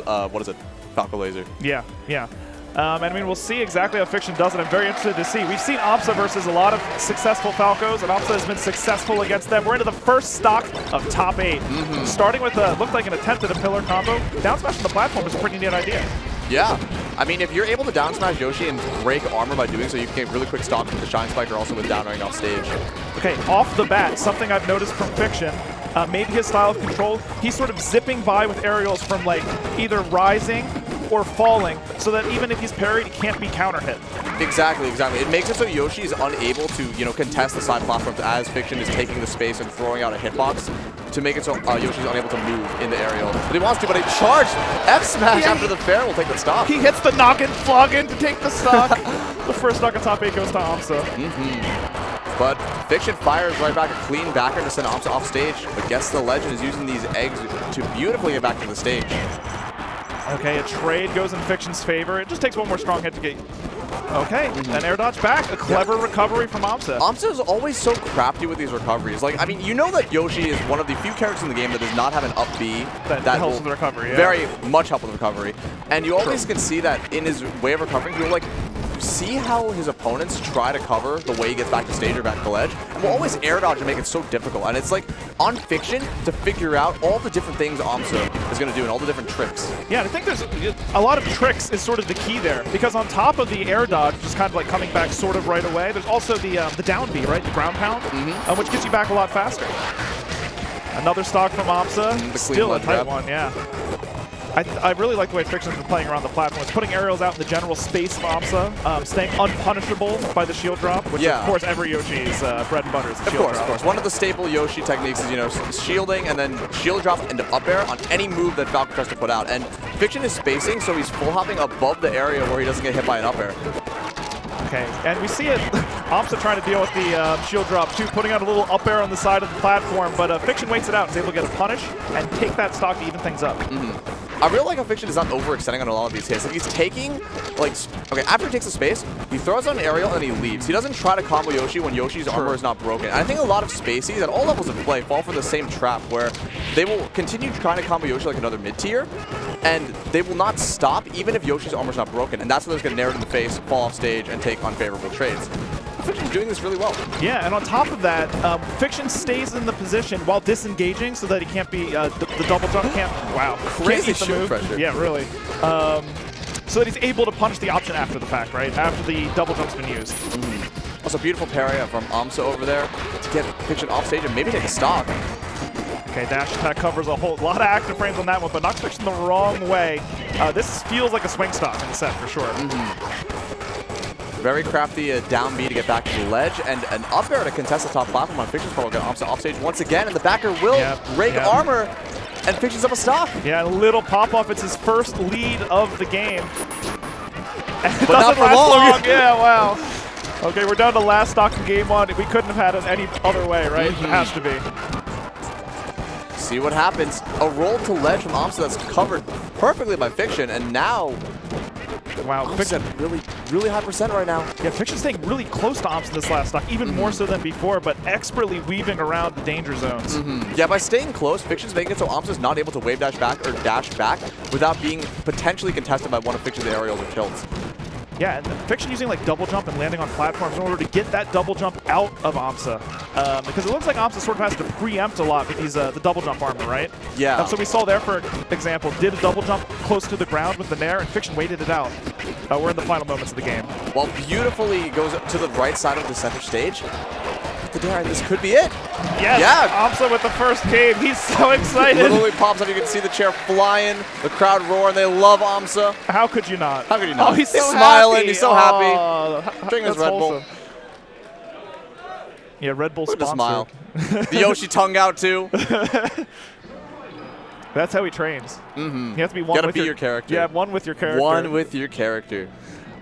what is it, Falco laser. Yeah, yeah. And I mean, we'll see exactly how Fiction does it. I'm very interested to see. We've seen aMSa versus a lot of successful Falcos, and aMSa has been successful against them. We're into the first stock of top 8. Starting with, looked like an attempt at a pillar combo. Down smash on the platform is a pretty neat idea. Yeah. I mean, if you're able to down smash Yoshi and break armor by doing so, you can get really quick stock with the Shine Spike or also with down airing off stage. Okay, off the bat, something I've noticed from Fiction, maybe his style of control, he's sort of zipping by with aerials from like either rising or falling, so that even if he's parried, he can't be counter hit. Exactly, exactly. It makes it so Yoshi is unable to, you know, contest the side platforms as Fiction is taking the space and throwing out a hitbox to make it so Yoshi's unable to move in the aerial. But he wants to, but a charged F-smash after the fair will take the stock. He hits the knock-in flog-in to take the stock. The first stock of top 8 goes to aMSa. But Fiction fires right back a clean backer to send aMSa off stage, but guess the Legend is using these eggs to beautifully get back to the stage. Okay, a trade goes in Fiction's favor. It just takes one more strong hit to get... Okay, an air dodge back. A clever recovery from aMSa. aMSa is always so crafty with these recoveries. Like, I mean, you know that Yoshi is one of the few characters in the game that does not have an up B. That helps with the recovery, yeah. Very much help with recovery. And you always can see that in his way of recovering, you'll like see how his opponents try to cover the way he gets back to stage or back to the ledge. And we'll always air dodge and make it so difficult. And it's like on Fiction to figure out all the different things aMSa is going to do and all the different tricks. Yeah, and I think there's a lot of tricks is sort of the key there, because on top of the air dodge, just kind of like coming back sort of right away, there's also the down B, right? The ground pound, which gets you back a lot faster. Another stock from aMSa, still a tight one, yeah. I really like the way Fiction's been playing around the platform. It's putting aerials out in the general space of aMSa, staying unpunishable by the shield drop, which of course every Yoshi's bread and butter is the shield drop. Of course. One of the staple Yoshi techniques is, you know, shielding and then shield drop into up air on any move that Falco tries to put out. And Fiction is spacing, so he's full hopping above the area where he doesn't get hit by an up air. Okay, and we see it, aMSa trying to deal with the shield drop too, putting out a little up air on the side of the platform, but Fiction waits it out and is able to get a punish and take that stock to even things up. I really like how Fiction is not overextending on a lot of these hits. Like, he's taking, like, okay, after he takes the space, he throws out an aerial and then he leaves. He doesn't try to combo Yoshi when Yoshi's armor is not broken. And I think a lot of spaceys at all levels of play fall for the same trap where they will continue trying to combo Yoshi like another mid-tier, and they will not stop even if Yoshi's armor is not broken. And that's when they're going to narrow it in the face, fall off stage, and take unfavorable trades. Fiction's doing this really well. Yeah, and on top of that, Fiction stays in the position while disengaging so that he can't be, the double jump can't, wow. Crazy shoot pressure. Yeah, really. So that he's able to punish the option after the fact, right? After the double jump's been used. Also, beautiful parry from aMSa over there to get Fiction off stage and maybe take a stock. Okay, dash attack covers a whole lot of active frames on that one, but knocks Fiction the wrong way. This feels like a swing stock in the set for sure. Very crafty down B to get back to the ledge, and an up air to contest the top platform on Fiction's part. We'll get aMSa off stage once again, and the backer will rake armor, and Fiction's up a stock. Yeah, a little pop-off. It's his first lead of the game. And it but not doesn't for last long. Yeah, wow. Okay, we're down to last stock in game 1. We couldn't have had it any other way, right? It has to be. See what happens. A roll to ledge from aMSa that's covered perfectly by Fiction, and now wow, Fiction really high percent right now. Yeah, Fiction's staying really close to aMSa this last stock, even more so than before, but expertly weaving around the danger zones. Yeah, by staying close, Fiction's making it so aMSa's not able to wave dash back or dash back without being potentially contested by one of Fiction's aerials or tilts. Yeah, and Fiction using like double jump and landing on platforms in order to get that double jump out of aMSa. Because it looks like aMSa sort of has to preempt a lot with these, the double jump armor, right? Yeah. So we saw there, for example, did a double jump close to the ground with the nair, and Fiction waited it out. We're in the final moments of the game. Well, beautifully goes up to the right side of the center stage. The nair, and this could be it. Yes, yeah. aMSa with the first game. He's so excited. Literally pops up. You can see the chair flying, the crowd roar, and they love aMSa. How could you not? How could you not? Oh, he's so smiling. Happy. He's so happy. Drinking his Red Bull. Yeah, Red Bull sponsored. Smile. The Yoshi tongue out too. That's how he trains. You have to be one with your character. Yeah, one with your character. One with your character.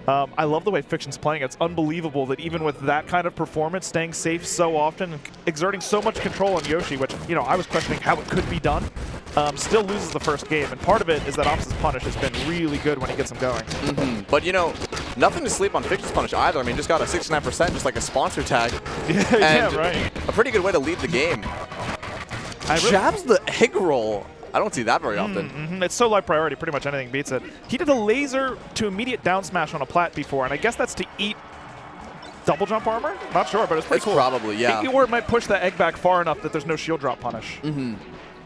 I love the way Fiction's playing. It's unbelievable that even with that kind of performance, staying safe so often, and exerting so much control on Yoshi, which, you know, I was questioning how it could be done, still loses the first game. And part of it is that aMSa's punish has been really good when he gets him going. But, you know, nothing to sleep on Fiction's punish either. I mean, just got a 69%, just like a sponsor tag. Yeah, right. A pretty good way to lead the game. Jabs the egg roll I don't see that very often. It's so light priority, pretty much anything beats it. He did a laser to immediate down smash on a plat before, and I guess that's to eat double jump armor? Not sure, but it's pretty cool. Probably, yeah. Or it might push the egg back far enough that there's no shield drop punish.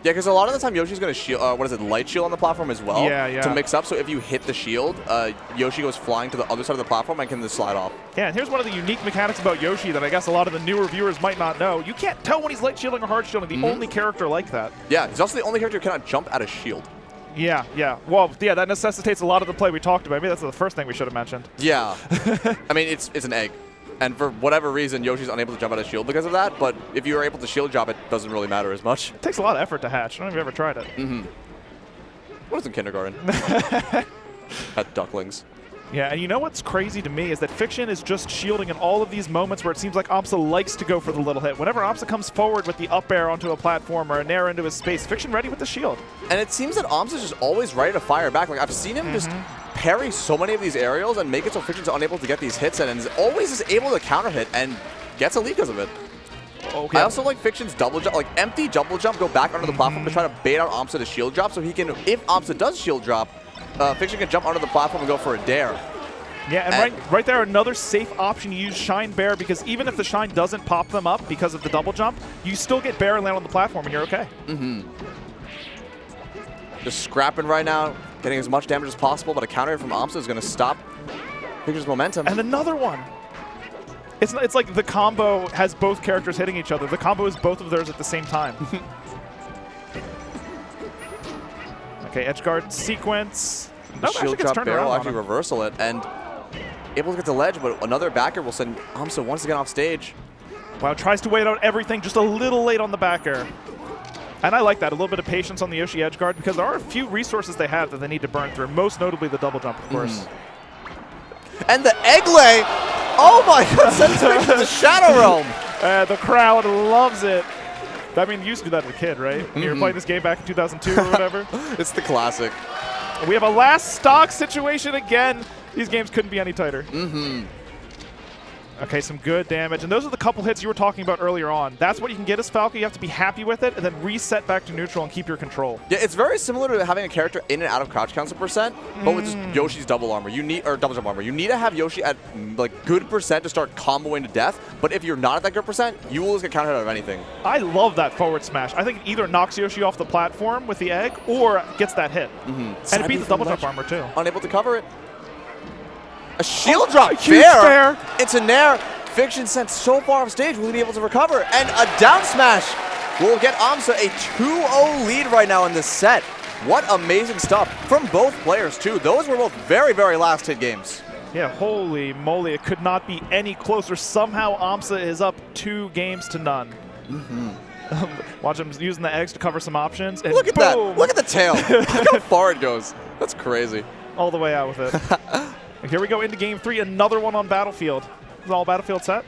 Yeah, because a lot of the time Yoshi's going to shield, light shield on the platform as well to mix up. So if you hit the shield, Yoshi goes flying to the other side of the platform and can just slide off. Yeah, and here's one of the unique mechanics about Yoshi that I guess a lot of the newer viewers might not know. You can't tell when he's light shielding or hard shielding. The only character like that. Yeah, he's also the only character who cannot jump out of shield. Yeah. Well, yeah, that necessitates a lot of the play we talked about. Maybe that's the first thing we should have mentioned. Yeah. I mean, it's an egg. And for whatever reason, Yoshi's unable to jump out of shield because of that. But if you are able to shield drop, it doesn't really matter as much. It takes a lot of effort to hatch. I don't know if you've ever tried it. I was in kindergarten. Had ducklings. Yeah, and you know what's crazy to me is that Fiction is just shielding in all of these moments where it seems like aMSa likes to go for the little hit. Whenever aMSa comes forward with the up air onto a platform or a nair into his space, Fiction ready with the shield. And it seems that aMSa's just always ready to fire back. Like, I've seen him just parry so many of these aerials and make it so Fiction's unable to get these hits in, and is always is able to counter hit and gets a lead because of it. Okay. I also like Fiction's double jump, like empty double jump, go back under the platform to try to bait out aMSa to shield drop, so he can, if aMSa does shield drop, Fiction can jump under the platform and go for a dare. Yeah, and right there, another safe option. You use Shine Bear, because even if the Shine doesn't pop them up because of the double jump, you still get Bear and land on the platform, and you're okay. Just scrapping right now, getting as much damage as possible, but a counter hit from aMSa is going to stop Fiction's momentum. And another one. It's like the combo has both characters hitting each other. The combo is both of theirs at the same time. Okay, edge guard sequence. No, shield drop barrel will actually reversal it, and able to get the ledge, but another backer will send aMSa once again off stage. Wow, tries to wait out everything just a little late on the backer. And I like that, a little bit of patience on the Yoshi edge guard, because there are a few resources they have that they need to burn through, most notably the double jump, of course. And the egg lay! Oh my god, sends Fiction to the Shadow Realm! The crowd loves it. I mean, you used to do that as a kid, right? When you were playing this game back in 2002 or whatever. It's the classic. We have a last stock situation again. These games couldn't be any tighter. Okay, some good damage. And those are the couple hits you were talking about earlier on. That's what you can get as Falco. You have to be happy with it and then reset back to neutral and keep your control. Yeah, it's very similar to having a character in and out of crouch cancel percent, but with just Yoshi's double armor. You need, or double jump armor. You need to have Yoshi at like good percent to start comboing to death, but if you're not at that good percent, you will just get countered out of anything. I love that forward smash. I think it either knocks Yoshi off the platform with the egg or gets that hit. And it beats the double jump armor too. Unable to cover it. A shield drop fair. It's a nair. Fiction sent so far off stage, will he be able to recover? And a down smash will get aMSa a 2-0 lead right now in this set. What amazing stuff from both players too. Those were both very, very last hit games. Yeah, holy moly, it could not be any closer. Somehow aMSa is up 2 games to none. Watch him using the eggs to cover some options. And look at that. Look at the tail. Look how far it goes. That's crazy. All the way out with it. Here we go into game 3, another one on Battlefield. Is all Battlefield set?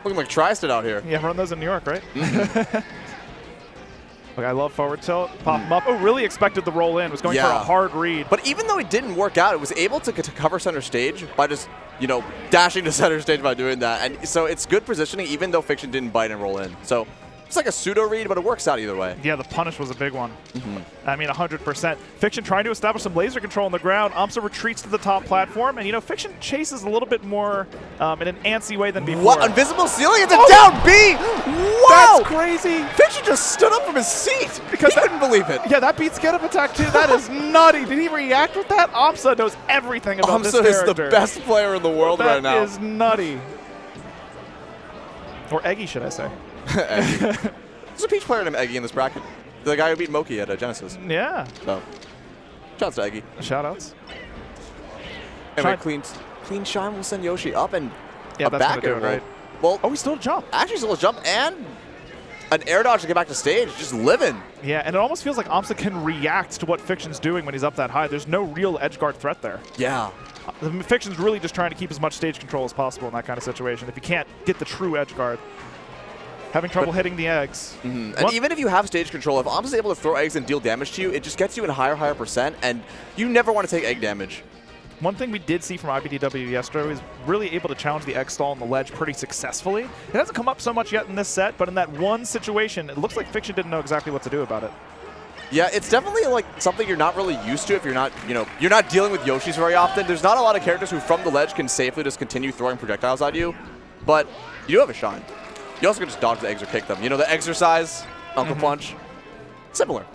Looking like Tri-State out here. Yeah, run those in New York, right? Look, I love forward tilt. Pop him up. Oh, really expected the roll in. Was going for a hard read. But even though it didn't work out, it was able to cover center stage by just, you know, dashing to center stage by doing that. And so it's good positioning, even though Fiction didn't bite and roll in. So it's like a pseudo read, but it works out either way. Yeah, the punish was a big one. I mean, 100%. Fiction trying to establish some laser control on the ground. aMSa retreats to the top platform, and you know, Fiction chases a little bit more in an antsy way than before. What? Invisible ceiling? It's a down B! Wow! That's crazy. Fiction just stood up from his seat because he couldn't believe it. Yeah, that beats get up attack too. That is nutty. Did he react with that? aMSa knows everything about this character. aMSa is the best player in the world right now. That is nutty. Or Eggy, should I say. Eggy. There's a Peach player named Eggy in this bracket. The guy who beat Moki at Genesis. Yeah. So, shouts to Eggy. Shoutouts. Anyway, clean shine will send Yoshi up and a back air, right? Well, he still jump. Actually, still a jump and an air dodge to get back to stage, just living. Yeah, and it almost feels like aMSa can react to what Fiction's doing when he's up that high. There's no real edge guard threat there. Yeah. Fiction's really just trying to keep as much stage control as possible in that kind of situation. If you can't get the true edge guard. Having trouble hitting the eggs. And even if you have stage control, if aMSa is able to throw eggs and deal damage to you, it just gets you in higher percent, and you never want to take egg damage. One thing we did see from IBDW yesterday was really able to challenge the egg stall on the ledge pretty successfully. It hasn't come up so much yet in this set, but in that one situation, it looks like Fiction didn't know exactly what to do about it. Yeah, it's definitely like something you're not really used to if you're not, you're not dealing with Yoshis very often. There's not a lot of characters who from the ledge can safely just continue throwing projectiles at you, but you do have a shine. You also can just dodge the eggs or kick them. You know, the exercise, Uncle Punch, similar.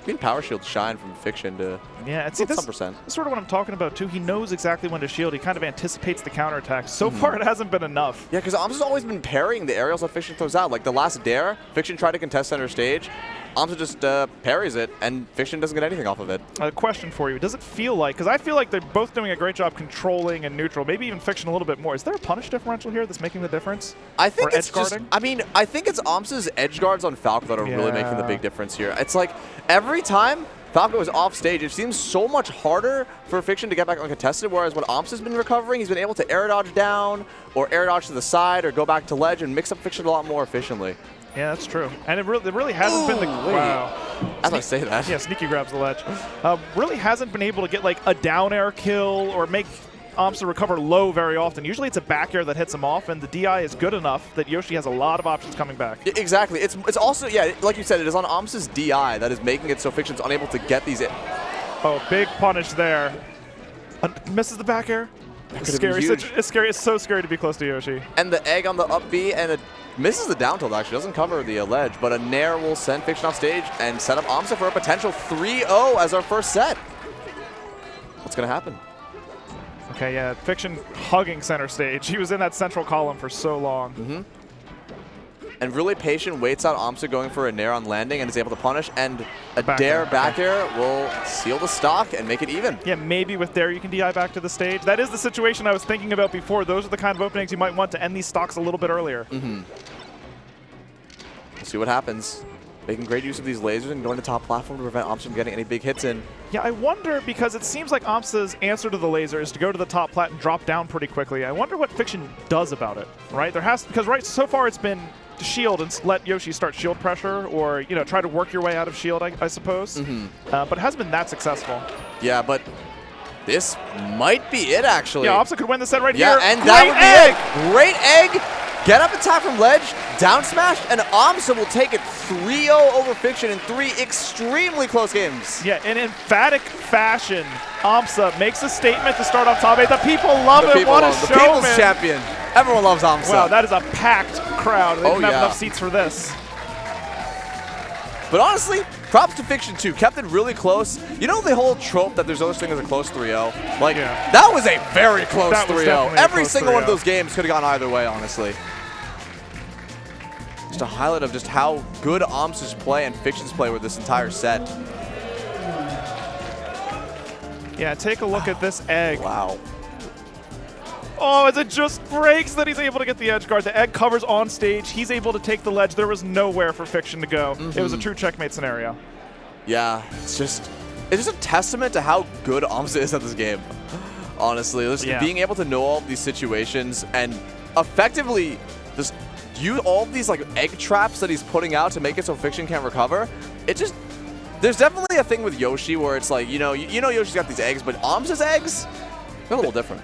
Green Power Shield shine from Fiction to some percent. That's sort of what I'm talking about, too. He knows exactly when to shield. He kind of anticipates the counterattack. So far, it hasn't been enough. Yeah, because aMSa's always been parrying the aerials that Fiction throws out. Like the last dare, Fiction tried to contest center stage. aMSa just parries it, and Fiction doesn't get anything off of it. A question for you. Does it feel like, because I feel like they're both doing a great job controlling and neutral, maybe even Fiction a little bit more. Is there a punish differential here that's making the difference? I think or it's just, I think it's aMSa's edge guards on Falco that are really making the big difference here. It's like every time Falco is off stage, it seems so much harder for Fiction to get back uncontested, whereas when aMSa's been recovering, he's been able to air dodge down or air dodge to the side or go back to ledge and mix up Fiction a lot more efficiently. Yeah, that's true. And it really hasn't been the... Wow. As I say that. Yeah, sneaky grabs the ledge. Really hasn't been able to get like a down air kill or make aMSa recover low very often. Usually it's a back air that hits him off, and the DI is good enough that Yoshi has a lot of options coming back. Exactly. It's also, yeah, like you said, it is on aMSa's DI that is making it so Fiction's unable to get these in. Oh, big punish there. Misses the back air. It's scary. It's scary. It's so scary to be close to Yoshi. And the egg on the up B, and it misses the down tilt, actually. Doesn't cover the ledge, but a nair will send Fiction off stage and set up aMSa for a potential 3-0 as our first set. What's going to happen? Okay, yeah, Fiction hugging center stage. He was in that central column for so long. And really patient, waits out aMSa going for a nair on landing and is able to punish, and a dare back air will seal the stock and make it even. Yeah, maybe with dare you can DI back to the stage. That is the situation I was thinking about before. Those are the kind of openings you might want to end these stocks a little bit earlier. We'll see what happens. Making great use of these lasers and going to top platform to prevent aMSa from getting any big hits in. Yeah, I wonder, because it seems like aMSa's answer to the laser is to go to the top plat and drop down pretty quickly. I wonder what Fiction does about it, right? Because so far it's been to shield and let Yoshi start shield pressure, or try to work your way out of shield, I suppose. But it hasn't been that successful. Yeah, but this might be it, actually. Yeah, aMSa could win the set right here. Yeah, and that would be it. Great egg. Get up attack from ledge, down smash, and aMSa will take it 3-0 over Fiction in 3 extremely close games. Yeah, in emphatic fashion, aMSa makes a statement to start off top 8. The people love it. What a showman. The people's champion. Everyone loves aMSa. Wow, that is a packed crowd. They didn't have enough seats for this. But honestly, props to Fiction too. Kept it really close. You know the whole trope that there's no such thing as a close 3-0? Like, that was a very close 3-0. Every single one of those games could have gone either way, honestly. Just a highlight of just how good aMSa's play and Fiction's play were this entire set. Yeah, take a look at this egg. Wow. Oh, as it just breaks that he's able to get the edge guard. The egg covers on stage. He's able to take the ledge. There was nowhere for Fiction to go. It was a true checkmate scenario. Yeah, it's just a testament to how good aMSa is at this game. Honestly, just being able to know all of these situations and effectively just use all of these like egg traps that he's putting out to make it so Fiction can't recover. There's definitely a thing with Yoshi where it's like, Yoshi's got these eggs, but aMSa's eggs, they're a little different.